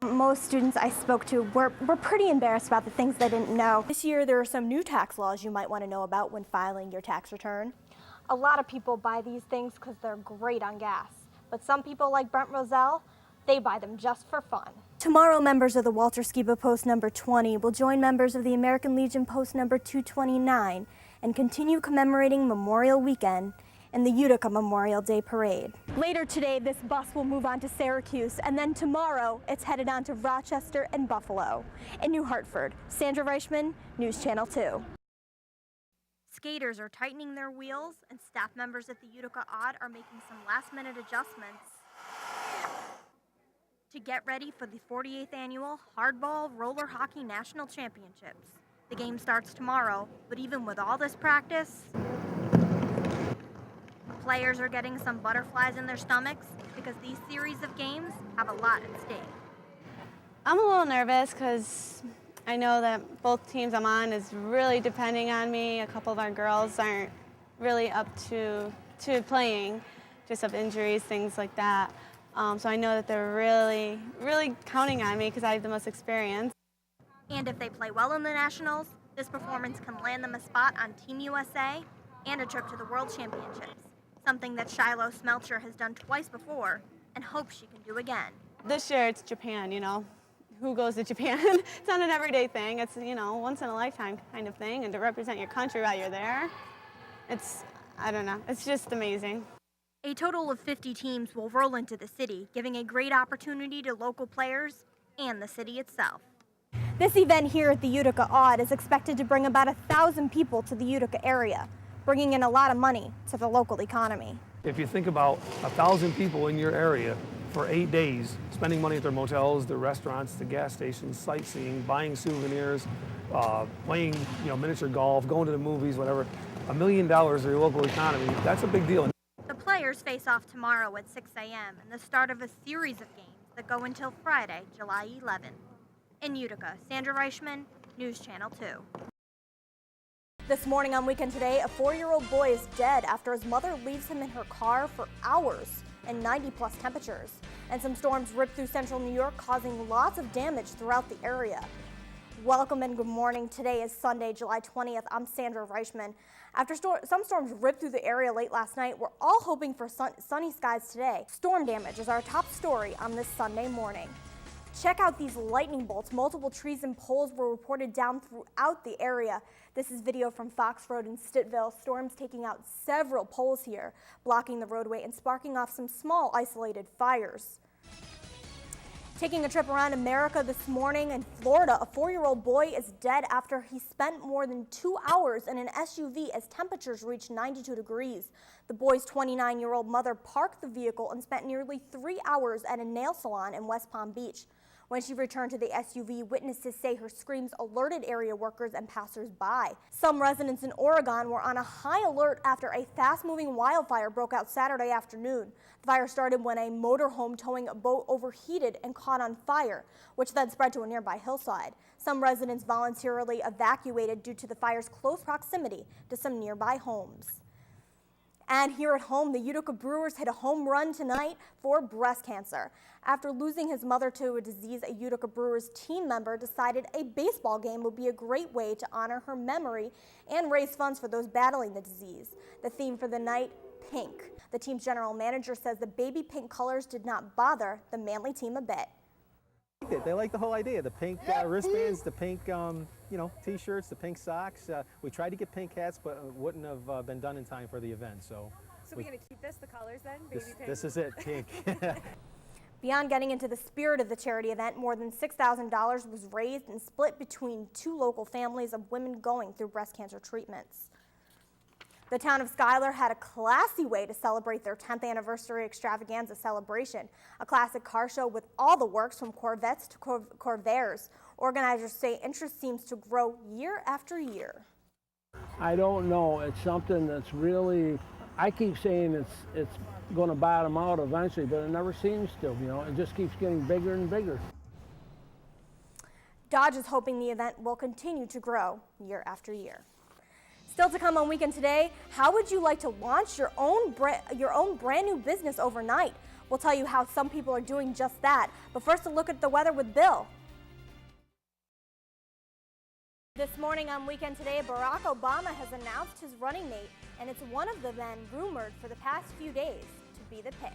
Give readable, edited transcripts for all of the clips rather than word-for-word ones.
Most students I spoke to were pretty embarrassed about the things they didn't know. This year there are some new tax laws you might want to know about when filing your tax return. A lot of people buy these things because they're great on gas, but some people like Brent Roselle, they buy them just for fun. Tomorrow, members of the Walter Skiba Post number 20 will join members of the American Legion Post number 229 and continue commemorating Memorial Weekend in the Utica Memorial Day Parade. Later today, this bus will move on to Syracuse, and then tomorrow, it's headed on to Rochester and Buffalo. In New Hartford, Sandra Reichman, News Channel 2. Skaters are tightening their wheels, and staff members at the Utica Odd are making some last-minute adjustments to get ready for the 48th Annual Hardball Roller Hockey National Championships. The game starts tomorrow, but even with all this practice, players are getting some butterflies in their stomachs because these series of games have a lot at stake. I'm a little nervous because I know that both teams I'm on is really depending on me. A couple of our girls aren't really up to playing, just have injuries, things like that. So I know that they're really, really counting on me because I have the most experience. And if they play well in the Nationals, this performance can land them a spot on Team USA and a trip to the World Championships, something that Shiloh Smelcher has done twice before and hopes she can do again. This year it's Japan, you know. Who goes to Japan? It's not an everyday thing. It's, you know, once in a lifetime kind of thing, and to represent your country while you're there, it's, I don't know, it's just amazing. A total of 50 teams will roll into the city, giving a great opportunity to local players and the city itself. This event here at the Utica Odd is expected to bring about 1,000 people to the Utica area, bringing in a lot of money to the local economy. If you think about 1,000 people in your area for 8 days, spending money at their motels, their restaurants, the gas stations, sightseeing, buying souvenirs, playing miniature golf, going to the movies, whatever, $1 million to your local economy, that's a big deal. The players face off tomorrow at 6 a.m. and the start of a series of games that go until Friday, July 11th. In Utica, Sandra Reichman, News Channel 2. This morning on Weekend Today, a 4-year-old boy is dead after his mother leaves him in her car for hours in 90-plus temperatures. And some storms ripped through central New York, causing lots of damage throughout the area. Welcome and good morning. Today is Sunday, July 20th. I'm Sandra Reichman. After some storms ripped through the area late last night, we're all hoping for sunny skies today. Storm damage is our top story on this Sunday morning. Check out these lightning bolts. Multiple trees and poles were reported down throughout the area. This is video from Fox Road in Stittville. Storms taking out several poles here, blocking the roadway and sparking off some small isolated fires. Taking a trip around America this morning in Florida, a 4-year-old boy is dead after he spent more than 2 hours in an SUV as temperatures reached 92 degrees. The boy's 29-year-old mother parked the vehicle and spent nearly 3 hours at a nail salon in West Palm Beach. When she returned to the SUV, witnesses say her screams alerted area workers and passers-by. Some residents in Oregon were on a high alert after a fast-moving wildfire broke out Saturday afternoon. The fire started when a motorhome towing a boat overheated and caught on fire, which then spread to a nearby hillside. Some residents voluntarily evacuated due to the fire's close proximity to some nearby homes. And here at home, the Utica Brewers hit a home run tonight for breast cancer. After losing his mother to a disease, a Utica Brewers team member decided a baseball game would be a great way to honor her memory and raise funds for those battling the disease. The theme for the night, pink. The team's general manager says the baby pink colors did not bother the Manly team a bit. They like the whole idea, the pink wristbands, the pink t-shirts, the pink socks. We tried to get pink hats, but it wouldn't have been done in time for the event. So we're going to keep the colors then? Baby pink? This is it, pink. Beyond getting into the spirit of the charity event, more than $6,000 was raised and split between 2 local families of women going through breast cancer treatments. The town of Schuyler had a classy way to celebrate their 10th anniversary extravaganza celebration, a classic car show with all the works from Corvettes to Corvairs. Organizers say interest seems to grow year after year. I don't know. It's something that's really, I keep saying it's going to bottom out eventually, but it never seems to, It just keeps getting bigger and bigger. Dodge is hoping the event will continue to grow year after year. Still to come on Weekend Today, how would you like to launch your own brand new business overnight? We'll tell you how some people are doing just that. But first, a look at the weather with Bill. This morning on Weekend Today, Barack Obama has announced his running mate, and it's one of the men rumored for the past few days to be the pick.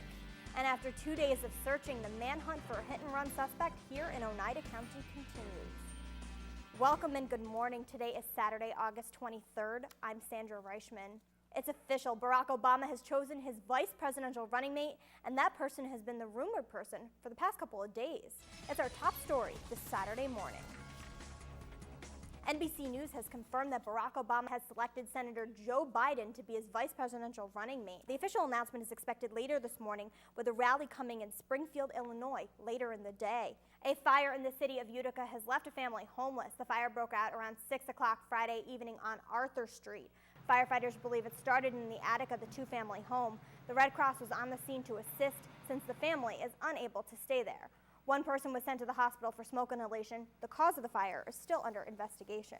And after 2 days of searching, the manhunt for a hit-and-run suspect here in Oneida County continues. Welcome and good morning. Today is Saturday, August 23rd. I'm Sandra Reichman. It's official. Barack Obama has chosen his vice presidential running mate, and that person has been the rumored person for the past couple of days. It's our top story this Saturday morning. NBC News has confirmed that Barack Obama has selected Senator Joe Biden to be his vice presidential running mate. The official announcement is expected later this morning, with a rally coming in Springfield, Illinois, later in the day. A fire in the city of Utica has left a family homeless. The fire broke out around 6 o'clock Friday evening on Arthur Street. Firefighters believe it started in the attic of the two-family home. The Red Cross was on the scene to assist since the family is unable to stay there. One person was sent to the hospital for smoke inhalation. The cause of the fire is still under investigation.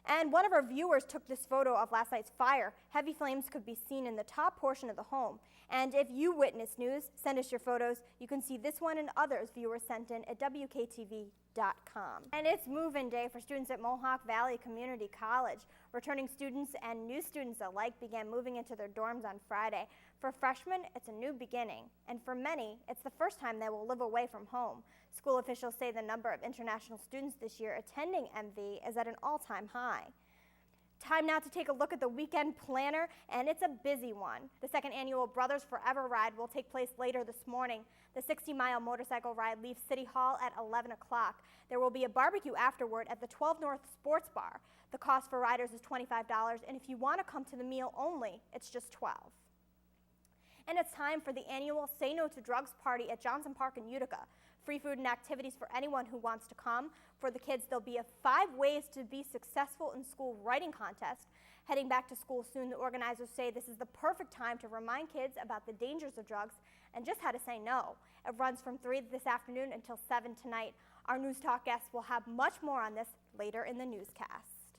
And one of our viewers took this photo of last night's fire. Heavy flames could be seen in the top portion of the home. And if you witness news, send us your photos. You can see this one and others viewers sent in at WKTV.com. And it's move-in day for students at Mohawk Valley Community College. Returning students and new students alike began moving into their dorms on Friday. For freshmen, it's a new beginning. And for many, it's the first time they will live away from home. School officials say the number of international students this year attending MV is at an all-time high. Time now to take a look at the weekend planner, and it's a busy one. The second annual Brothers Forever ride will take place later this morning. The 60-mile motorcycle ride leaves City Hall at 11 o'clock. There will be a barbecue afterward at the 12 North Sports Bar. The cost for riders is $25, and if you want to come to the meal only, it's just $12. And it's time for the annual Say No to Drugs party at Johnson Park in Utica. Free food and activities for anyone who wants to come. For the kids, there'll be a 5 ways to be successful in school writing contest. Heading back to school soon, the organizers say this is the perfect time to remind kids about the dangers of drugs and just how to say no. It runs from 3 this afternoon until 7 tonight. Our News Talk guests will have much more on this later in the newscast.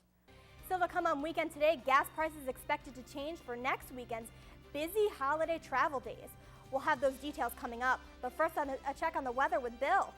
Still to come on Weekend Today, gas prices expected to change for next weekend's busy holiday travel days. We'll have those details coming up, but first a check on the weather with Bill.